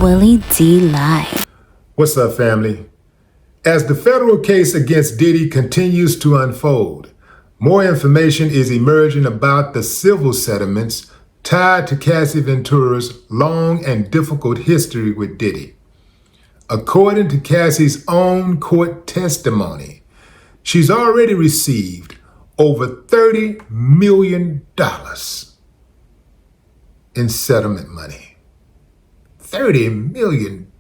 Willie D Live. What's up, family? As the federal case against Diddy continues to unfold, more information is emerging about the civil settlements tied to Cassie Ventura's long and difficult history with Diddy. According to Cassie's own court testimony, she's already received over $30 million in settlement money. $30 million.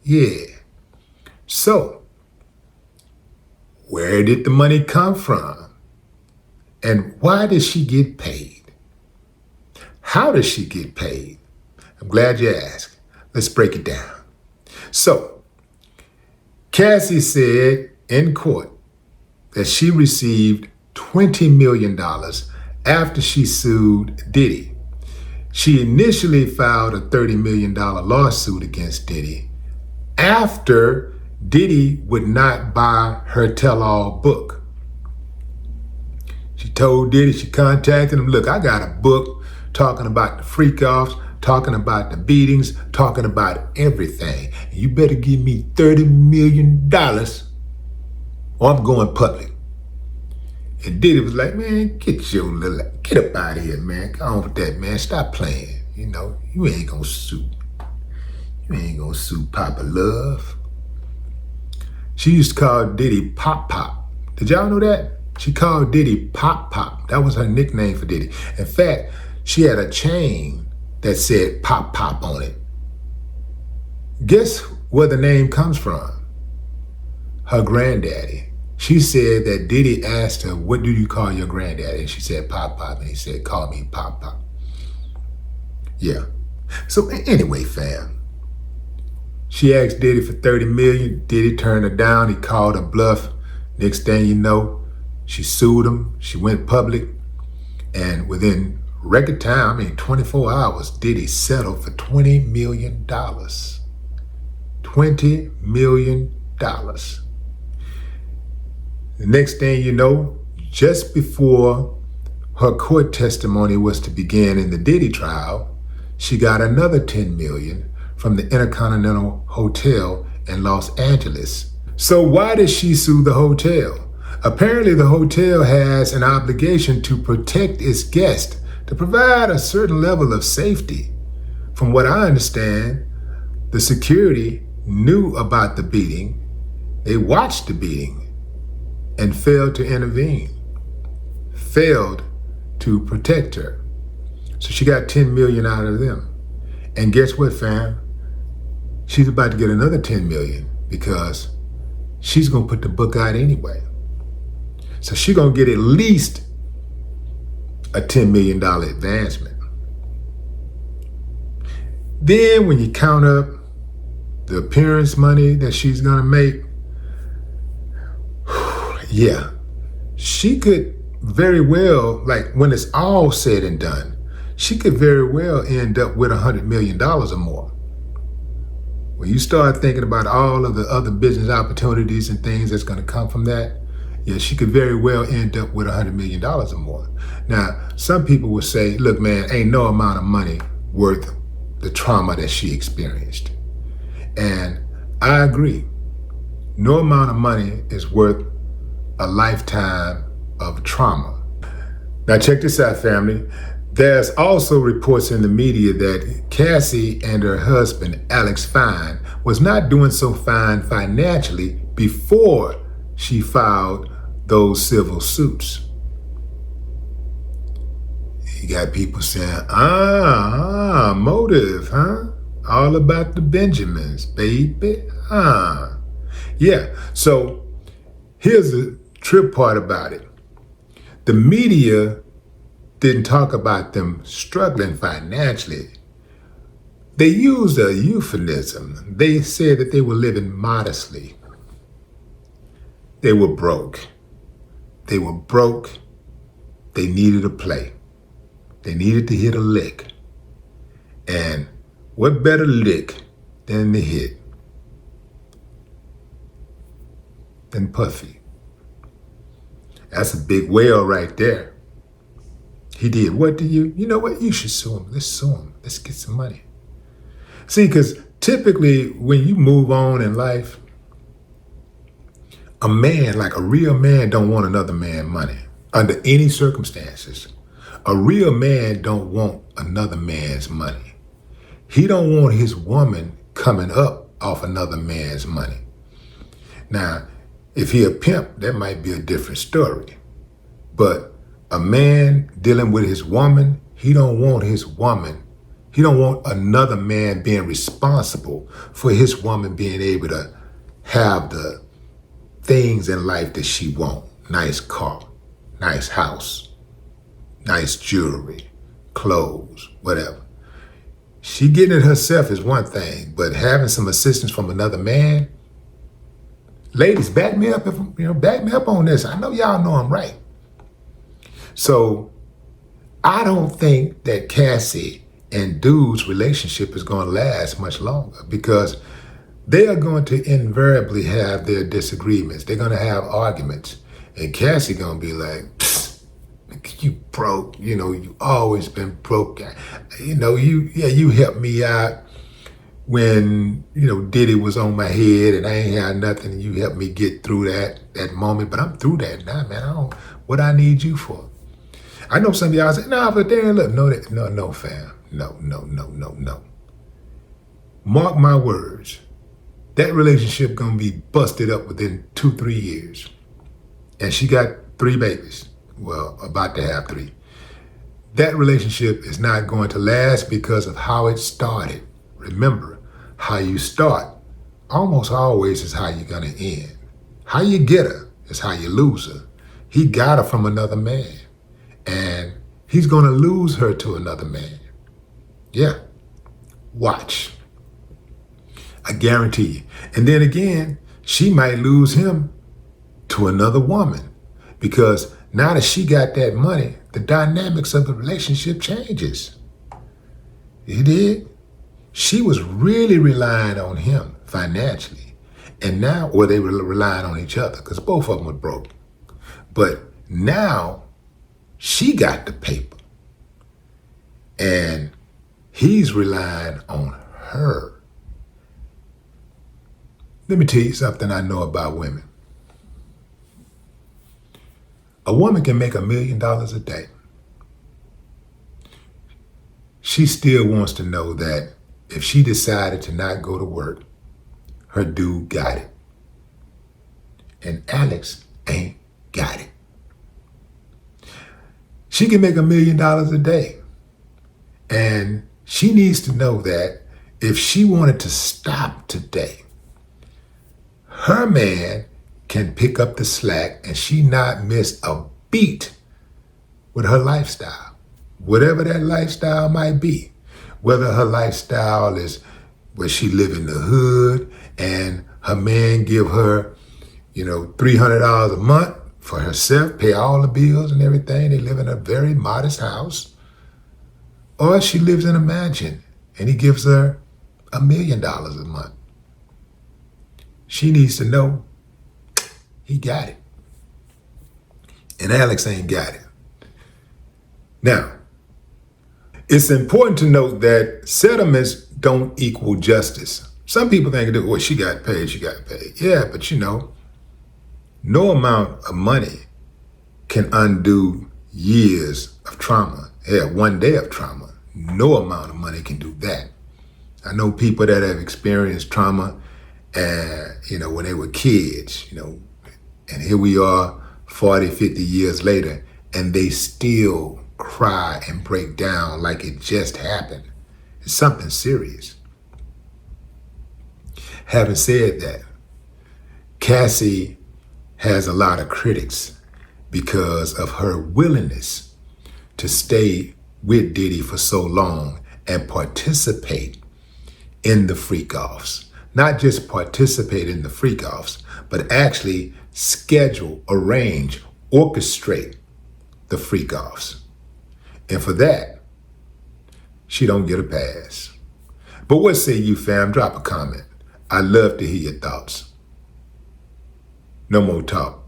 Yeah. So, where did the money come from? And why did she get paid? How does she get paid? I'm glad you asked. Let's break it down. So, Cassie said in court that she received $20 million after she sued Diddy. She initially filed a $30 million lawsuit against Diddy after Diddy would not buy her tell-all book. She told Diddy, she contacted him, look, I got a book talking about the freak-offs, talking about the beatings, talking about everything. You better give me $30 million or I'm going public. And Diddy was like, man, get up out of here, man. Go on with that, man. Stop playing. You know, you ain't gonna sue. You ain't gonna sue Papa Love. She used to call Diddy Pop Pop. Did y'all know that? She called Diddy Pop Pop. That was her nickname for Diddy. In fact, she had a chain that said Pop Pop on it. Guess where the name comes from? Her granddaddy. She said that Diddy asked her, what do you call your granddaddy? And she said, Pop Pop. And he said, call me Pop Pop. Yeah. So anyway, fam, she asked Diddy for $30 million. Diddy turned her down. He called her bluff. Next thing you know, she sued him. She went public. And within record time, 24 hours, Diddy settled for $20 million. $20 million. The next thing you know, just before her court testimony was to begin in the Diddy trial, she got another $10 million from the Intercontinental Hotel in Los Angeles. So why did she sue the hotel? Apparently the hotel has an obligation to protect its guests, to provide a certain level of safety. From what I understand, the security knew about the beating. They watched the beating and failed to intervene, failed to protect her. So she got $10 million out of them. And guess what, fam? She's about to get another $10 million because she's gonna put the book out anyway. So she's gonna get at least a $10 million advancement. Then when you count up the appearance money that she's gonna make, yeah, she could very well, like when it's all said and done, she could very well end up with $100 million or more. When you start thinking about all of the other business opportunities and things that's gonna come from that, yeah, she could very well end up with $100 million or more. Now, some people will say, look, man, ain't no amount of money worth the trauma that she experienced. And I agree. No amount of money is worth a lifetime of trauma. Now check this out, family. There's also reports in the media that Cassie and her husband, Alex Fine, was not doing so fine financially before she filed those civil suits. You got people saying, motive, huh? All about the Benjamins, baby, Yeah, so here's the trip part about it. The media didn't talk about them struggling financially. They used a euphemism. They said that they were living modestly. They were broke. They were broke. They needed a play. They needed to hit a lick. And what better lick than the hit than Puffy? That's a big whale right there. He did what to you? You know what? You should sue him. Let's sue him. Let's get some money. See, because typically when you move on in life, a man, like a real man, don't want another man's money under any circumstances. A real man don't want another man's money. He don't want his woman coming up off another man's money. Now, if he a pimp, that might be a different story. But a man dealing with his woman, he don't want his woman. He don't want another man being responsible for his woman being able to have the things in life that she want. Nice car, nice house, nice jewelry, clothes, whatever. She getting it herself is one thing, but having some assistance from another man, ladies, back me up back me up on this. I know y'all know I'm right. So I don't think that Cassie and Dude's relationship is going to last much longer because they are going to invariably have their disagreements. They're going to have arguments. And Cassie going to be like, you broke, you always been broke. You helped me out when, Diddy was on my head and I ain't had nothing. And you helped me get through that moment. But I'm through that now, man. What I need you for? I know some of y'all say, nah, but Darren, look, no, fam. No. Mark my words. That relationship gonna be busted up within 2-3 years. And she got 3 babies. Well, about to have 3. That relationship is not going to last because of how it started. Remember, how you start almost always is how you're gonna end. How you get her is how you lose her. He got her from another man. And he's gonna lose her to another man. Yeah, watch. I guarantee you. And then again, she might lose him to another woman because now that she got that money, the dynamics of the relationship changes. You did? She was really relying on him financially. And now, or they were relying on each other because both of them were broke. But now she got the paper and he's relying on her. Let me tell you something I know about women. A woman can make $1 million a day. She still wants to know that if she decided to not go to work, her dude got it. And Alex ain't got it. She can make $1 million a day. And she needs to know that if she wanted to stop today, her man can pick up the slack and she not miss a beat with her lifestyle. Whatever that lifestyle might be. Whether her lifestyle is where she live in the hood and her man give her, $300 a month for herself, pay all the bills and everything. They live in a very modest house. Or she lives in a mansion and he gives her $1 million a month. She needs to know he got it. And Alex ain't got it. Now, it's important to note that settlements don't equal justice. Some people think, well, she got paid. Yeah, but no amount of money can undo years of trauma. Yeah, one day of trauma. No amount of money can do that. I know people that have experienced trauma and, when they were kids, and here we are 40, 50 years later, and they still cry and break down like it just happened. It's something serious. Having said that, Cassie has a lot of critics because of her willingness to stay with Diddy for so long and participate in the freak-offs. Not just participate in the freak-offs, but actually schedule, arrange, orchestrate the freak-offs. And for that, she don't get a pass. But what say you, fam? Drop a comment. I'd love to hear your thoughts. No more talk.